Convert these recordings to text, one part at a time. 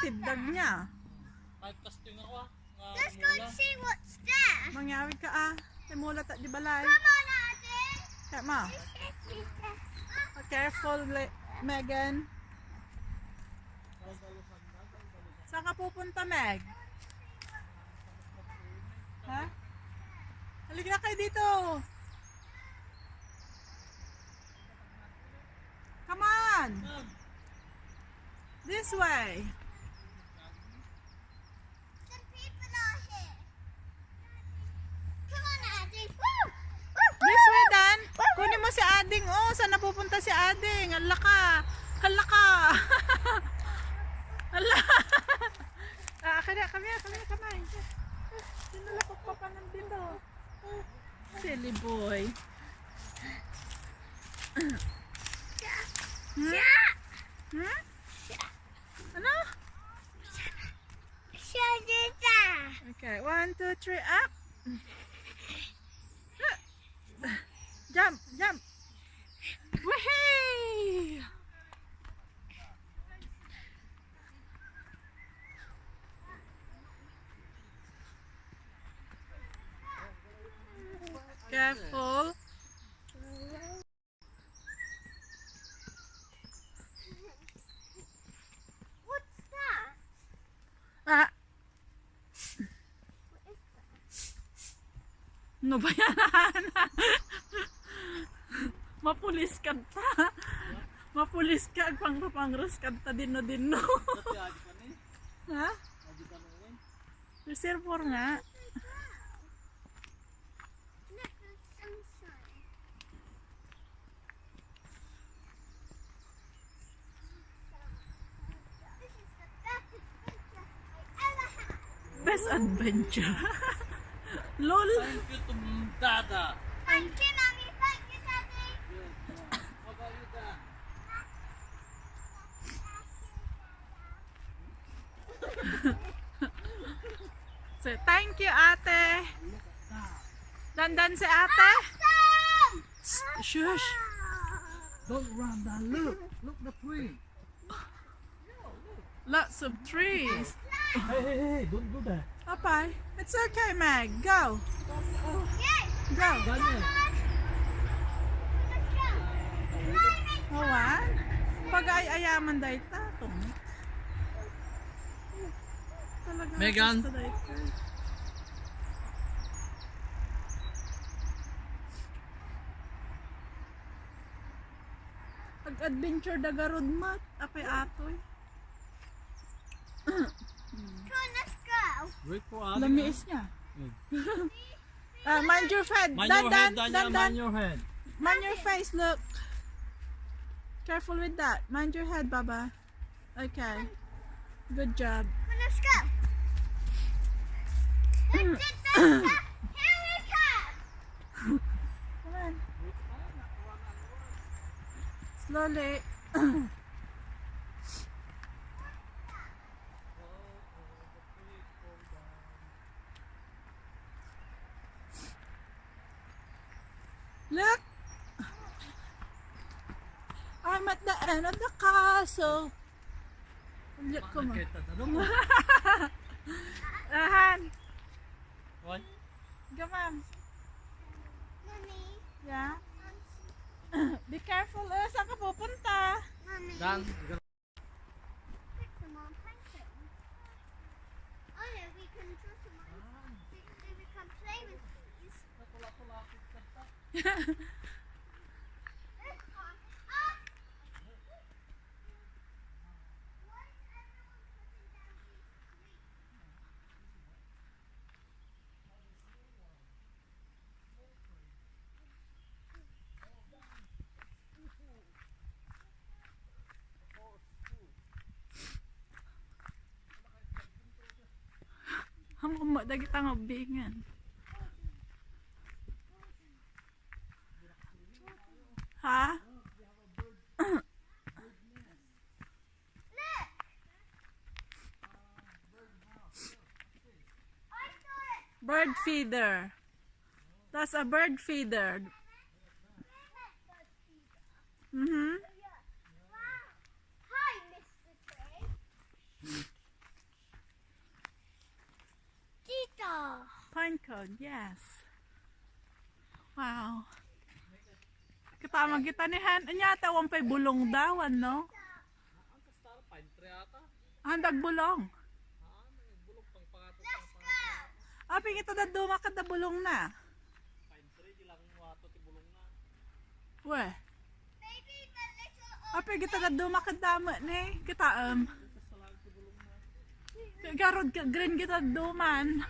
tindag niya. Typecasting ako ah. Let's go and see what's there. Mangyawid ka ah. Timula ta di balay. Come on, Ate. Kaya ma. Careful, Megan. Saan ka pupunta, Meg? Ha? Halika na kayo dito. Come on. This way. Some people are here. Come on, Ate. Woo! Woo! This way, Dan. Kunin mo si Ading. Oh, saan napupunta si Ading? Hala ka. Hala ka. Hala. Kaya, kamay. Sinulapot pa pa ng dito. Silly boy. Hmm? Ano? Shadita. Okay, 1, 2, 3, up. Jump. Woohoo! Careful. What's that? Ah. Ano ba yan? Mapulis ka ta. Mapulis ka. Pangros ka ta. Dino. Ha? Reservoir nga. Look, there's sunshine. This is the best adventure I ever had. Best adventure. Lol. Thank you to Dada. Thank you, Mommy. Thank you, Daddy. How about you, Dad? Say, thank you, ate. Dandan si ate. Awesome! Shush. Don't run, Dad. Look the tree. Lots of trees. Hey, don't do that. Bye. It's okay, Meg. Go. Yay! Go. Daniel. Let's go. Climbing. Awan. Pag-ayaman dahil tatong. Talaga. Megan. basta dahil ka. Pag-adventure dagarod mat. Apay atoy. Come on, let's go. Wait for Adi. Lamiis niya. Mind your head. Mind your head, Daniel. Dan. Mind your head. Mind your face, look. Careful with that. Mind your head, Baba. Okay. Good job. Come on, let's go. Here we come. Come on. Slowly. Look. I'm at the end of the castle. Look, come on. Kita tanong mo. Ahan. What? Come on. Mommy. Yeah. Be careful. Saan ka pupunta? Mommy. Dan, Pick some more paintings. Oh yeah, we can draw some more. We can play with these. This one. Ah! Why is everyone putting down these trees? Hamon mo dagi tang bingan. Ha? Look! I saw it! Bird feeder. That's a bird feeder. Mm-hmm. Wow. Hi, Mr. Tree. Pinecone, yes. Wow. Katama kita ni Han. Anya tawang pay bulong daw, ano? Handag bulong. Api kita da dumakad da bulong na. Weh. Api kita da dumakad dama ni. Kita garod ka green kita duman.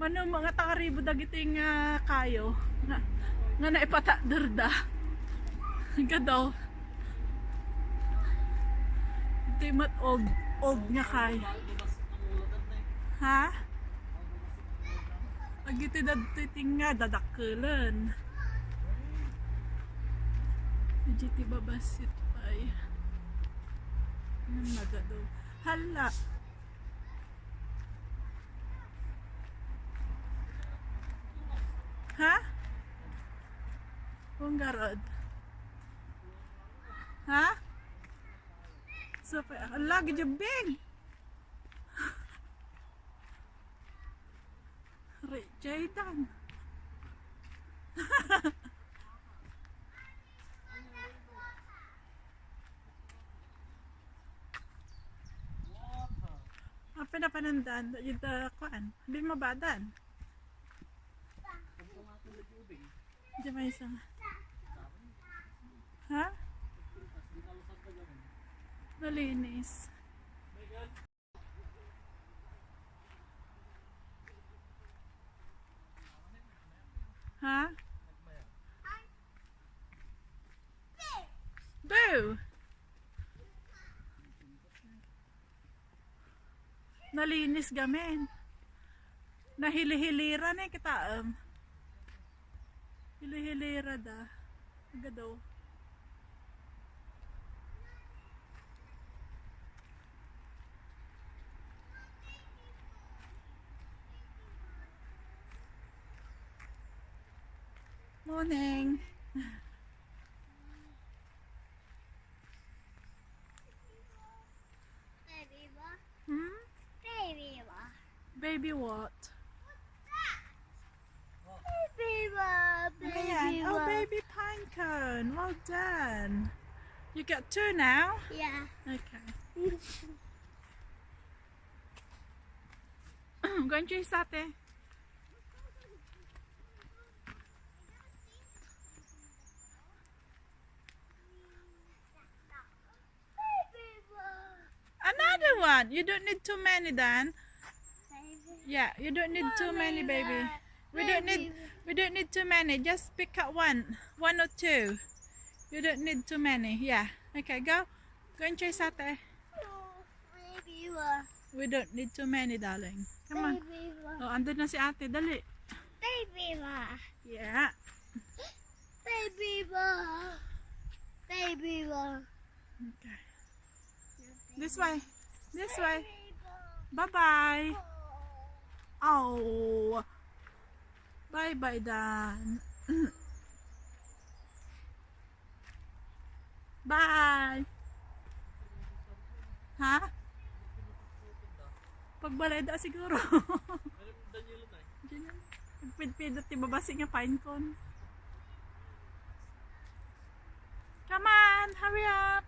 Mano mga takaribo dagiting kayo nga naipatakder da. Gadaw. Ito yung og nga kay. Ha? Agiti dadtiting nga dadakkelan. Agiti babasit pay. Nang nagadaw. Hala. Ha? Kung garod. Ha? So, lagi jebeng. Jaydan. Apa na panandan? Yung kuan. Hindi mabadan. Diyan may isang. Ha? Nalinis. Ha? Boo! Nalinis gamen. Nahili-hilira na kita hili-hilira da. Gadaw. Morning. Baby what? Hmm? Baby what? Baby what? Baby what? Ayan. Oh, baby pinecone. Well done. You got 2 now? Yeah. Okay. Going to sate. Baby what? Another one. You don't need too many, Dan. Baby. Yeah, you don't need too many, baby. We don't need too many. Just pick up one or two. You don't need too many. Yeah. Okay, go. Go and chase sate. Oh, baby what? We don't need too many, darling. Come on. Baby what? Oh, andun na si ate. Dali. Baby what? Yeah. Baby what? Baby what? Okay. This way. This way. Baby what? Bye-bye. Oh. Oh. Bye-bye, Dan. Bye. Ha? Pagbalay da siguro. Pagpidpidot ti babasi nga pinecone. Come on, hurry up.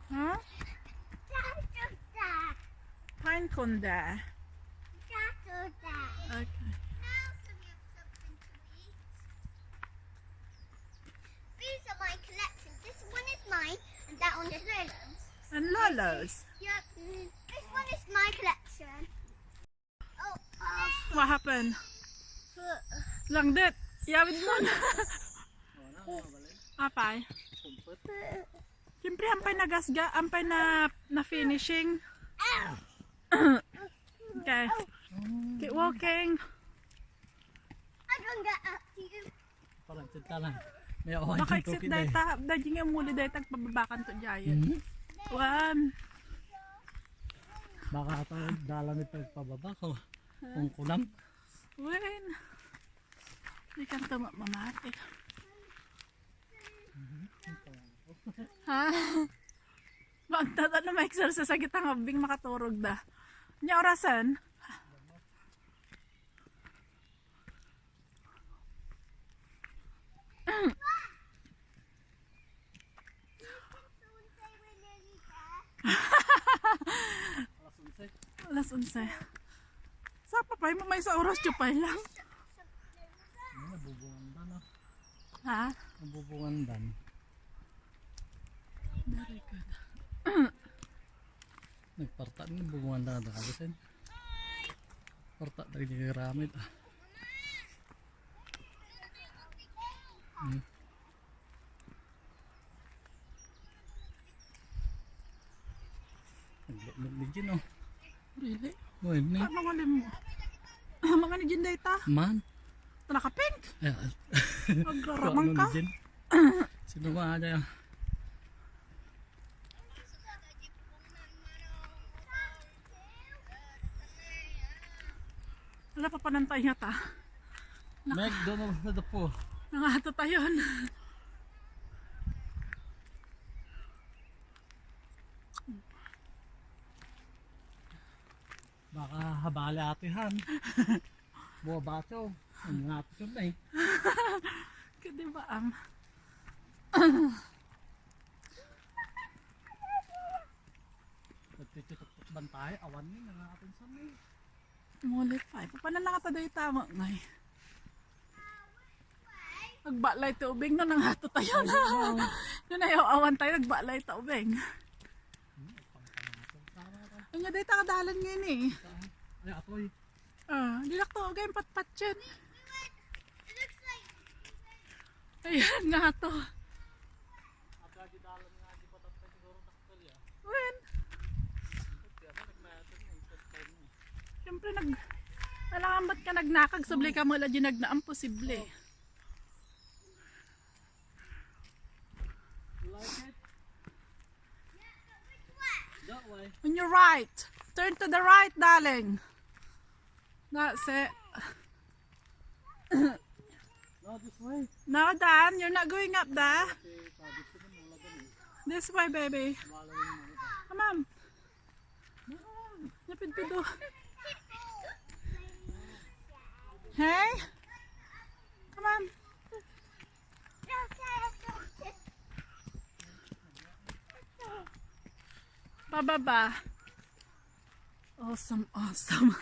Huh? Pinecone there. Okay. These are my collection. This one is mine, and that one is Lolo's. And Lolo's. Yep. This one is my collection. Oh. What happened? Langdet. Yawid mo na. Apay. Siyempre, ampay na gasga. Ampay na finishing. Okay. Keep walking. I don't get up to you. Parang cinta lang. May awan Baka yung exit cookie dahil dahil. dahil nga muli dahil tagpababakan to giant. Mhm. 1 Baka ito dalan ito pababa ko. Kung kulam. When? Di kan tama mamati. Ha? Bantad ano ma-exercise sa kitang abing makaturog da. Nya orasan? Soon say we're nearly there. Alas 11. Sa papay mo may sa oras chupay lang. Nabubungan na. Ha? Nabubungan. Very good. Nagparta ni nabubungan na kabisin. Parta dari di ramit. Nagligin oh. Really? Wait, ni. Ano nga mo? Mga ni Jin data? Man. Naka-pink? Ay, Agraramang ka? Sino ba aja ya? Wala pa panantay nga ta. McDonald's na po. Nangato tayon. Baka habali atihan. Buwa bacho. Ang nga ito na eh. Kadi ba Nagtitutok bantay. Awan ni nga atin sa may. Mulit pa. Paano nakataday tama ngay? Nagbalay tubig na nangato tayo na. Yun na yung awan tayo. Nagbalay tubig. Ano day takadalan ngayon eh. Ay atoy. Di lang to. Gayong pat-pat yun. It looks like Ayan nga to. Ate adi dalan nga di patatay siguro takal ya. When? Siyempre alam ba't ka nagnakag sablay ka mula dyan nagnaam posible. You like it? That way. On your right. Turn to the right, darling. That's it. No, this way. No, Dan, you're not going up there. This way, baby. Come on. Napid-pido. Hey? Come on. Pababa. Awesome, awesome.